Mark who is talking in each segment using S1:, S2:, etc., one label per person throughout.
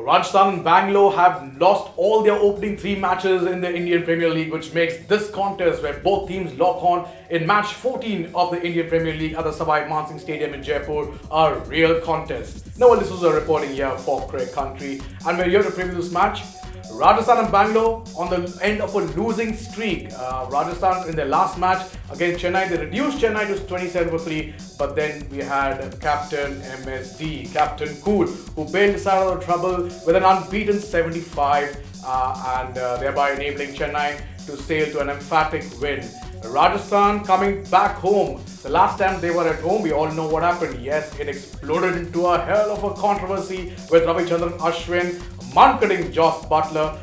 S1: Rajasthan and Bangalore have lost all their opening 3 matches in the Indian Premier League, which makes this contest where both teams lock on in match 14 of the Indian Premier League at the Savai Mansingh Stadium in Jaipur a real contest. Now, this was a reporting here for CricketCountry, and we're here to preview this match. Rajasthan and Bangalore on the end of a losing streak. Rajasthan in their last match against Chennai, they reduced Chennai to 27 for 3, but then we had Captain MSD, Captain Cool, who bailed us out of the trouble with an unbeaten 75 and thereby enabling Chennai to sail to an emphatic win. Rajasthan coming back home. The last time they were at home, we all know what happened. Yes, it exploded into a hell of a controversy with Ravichandran Ashwin marketing Joss Butler,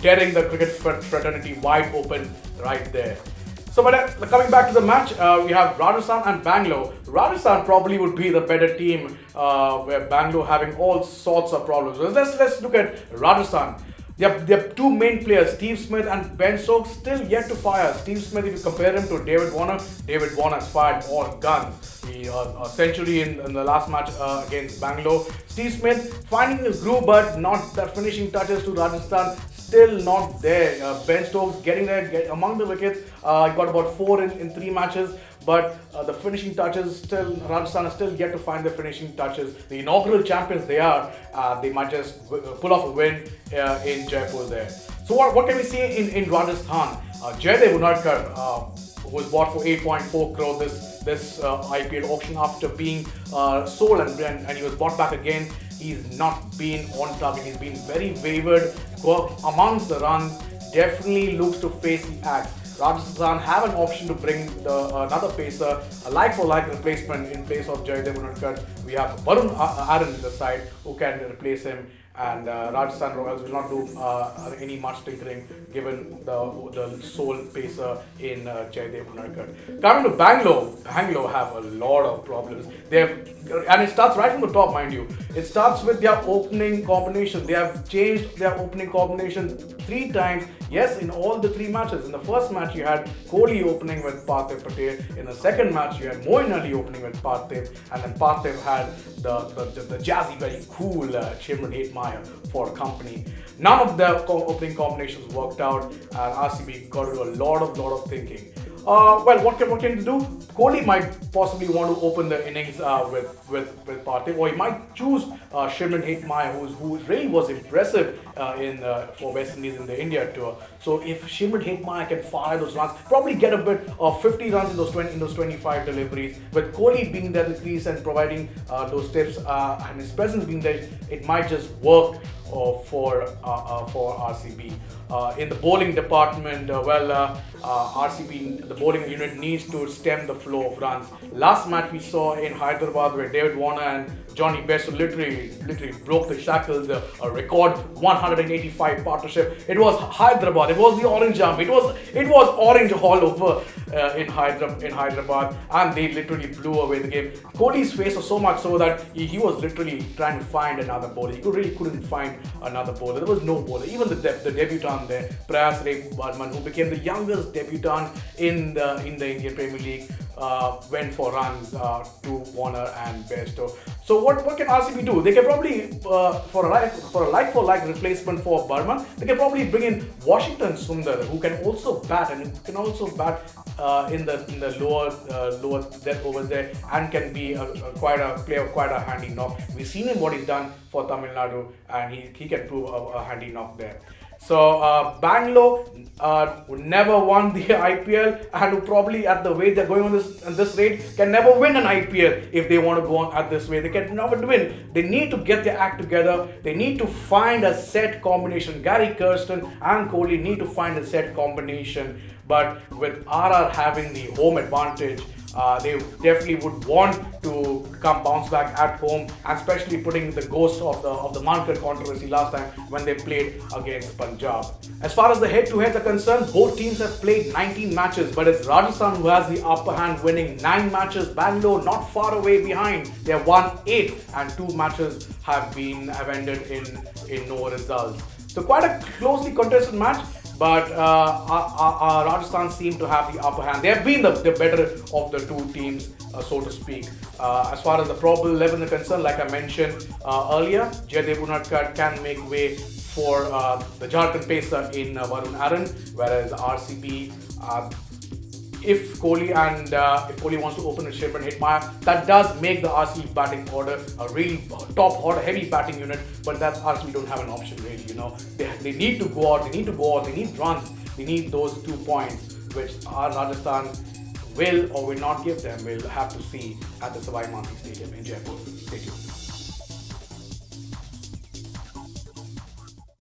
S1: tearing the cricket fraternity wide open right there. So, but coming back to the match, we have Rajasthan and Bangalore. Rajasthan probably would be the better team, where Bangalore having all sorts of problems. Let's look at Rajasthan. They have two main players, Steve Smith and Ben Stokes, still yet to fire. Steve Smith, if you compare him to David Warner has fired all guns. He a century in the last match against Bangalore. Steve Smith finding his groove, but not the finishing touches to Rajasthan. Still not there. Ben Stokes getting there, among the wickets. He got about 4 in 3 matches, but the finishing touches still, Rajasthan is still yet to find the finishing touches. The inaugural champions they are, they might just pull off a win in Jaipur there. So what can we see in Rajasthan? Jaydev Unadkar, who was bought for 8.4 crore this IPL auction after being sold and he was bought back again. He's not been on target. He's been very wavered amongst the runs. Definitely looks to face the axe. Rajasthan have an option to bring another pacer, a like-for-like replacement in place of Jaydev Unadkar. We have Varun Aaron in the side who can replace him, and Rajasthan Royals will not do any much tinkering given the sole pacer in Jaydev Unadkar. Coming to Bangalore have a lot of problems. And it starts right from the top, mind you. It starts with their opening combination. They have changed their opening combination 3 times. Yes, in all the 3 matches. In the first match, you had Kohli opening with Parthiv Patel. In the second match, you had Moeen Ali opening with Parthiv, and then Parthiv had the jazzy, very cool Shimron Hetmeyer for company. None of the opening combinations worked out, and RCB got to do a lot of thinking. Well, what can you do? Kohli might possibly want to open the innings with Parthiv, or he might choose Shimron Hetmeyer, who really was impressive for West Indies in the India tour. So if Shimron Hetmeyer can fire those runs, probably get a bit of 50 runs in those 25 deliveries. With Kohli being there at the crease and providing those tips and his presence being there, it might just work for RCB. In the bowling department, RCB, the bowling unit needs to stem the flow of runs. Last match we saw in Hyderabad where David Warner and Johnny Bairstow literally broke the shackles, a record 185 partnership. It was Hyderabad, it was the orange army, it was orange all over in Hyderabad, and they literally blew away the game. Kohli's face was so much so that he was literally trying to find another bowler. He really couldn't find another bowler. There was no bowler. Even the debutant there, Prayas Ray Barman, who became the youngest debutant in the Indian Premier League, went for runs to Warner and Bairstow. So what can RCB do? They can probably for a like-for-like replacement for Burman, they can probably bring in Washington Sundar, who can also bat in the lower depth over there, and can be quite a handy knock. We've seen him what he's done for Tamil Nadu, and he can prove a handy knock there. So Bangalore would never won the IPL, and who probably at the way they're going on this rate can never win an IPL if they want to go on at this way. They can never win. They need to get their act together. They need to find a set combination. Gary Kirsten and Kohli need to find a set combination. But with RR having the home advantage, they definitely would want to bounce back at home, and especially putting the ghost of the market controversy last time when they played against Punjab. As far as the head-to-heads are concerned, both teams have played 19 matches, but it's Rajasthan who has the upper hand, winning 9 matches. Bangalore not far away behind. They have won 8, and 2 matches have ended in no results. So quite a closely contested match. But Rajasthan seem to have the upper hand. They have been the better of the 2 teams so to speak. As far as the probable 11 is concerned, like I mentioned earlier, Jaydev Unadkat can make way for the Jharkhand pacer in Varun Aaron, whereas RCB, if Kohli wants to open a ship and hit Hitmaier, that does make the RCB batting order a really top order, heavy batting unit. But that's RCB don't have an option really. They need to go out. They need runs. They need those 2 points, which our Rajasthan will or will not give them. We'll have to see at the Savai Mansingh Stadium in Jaipur. Stay tuned.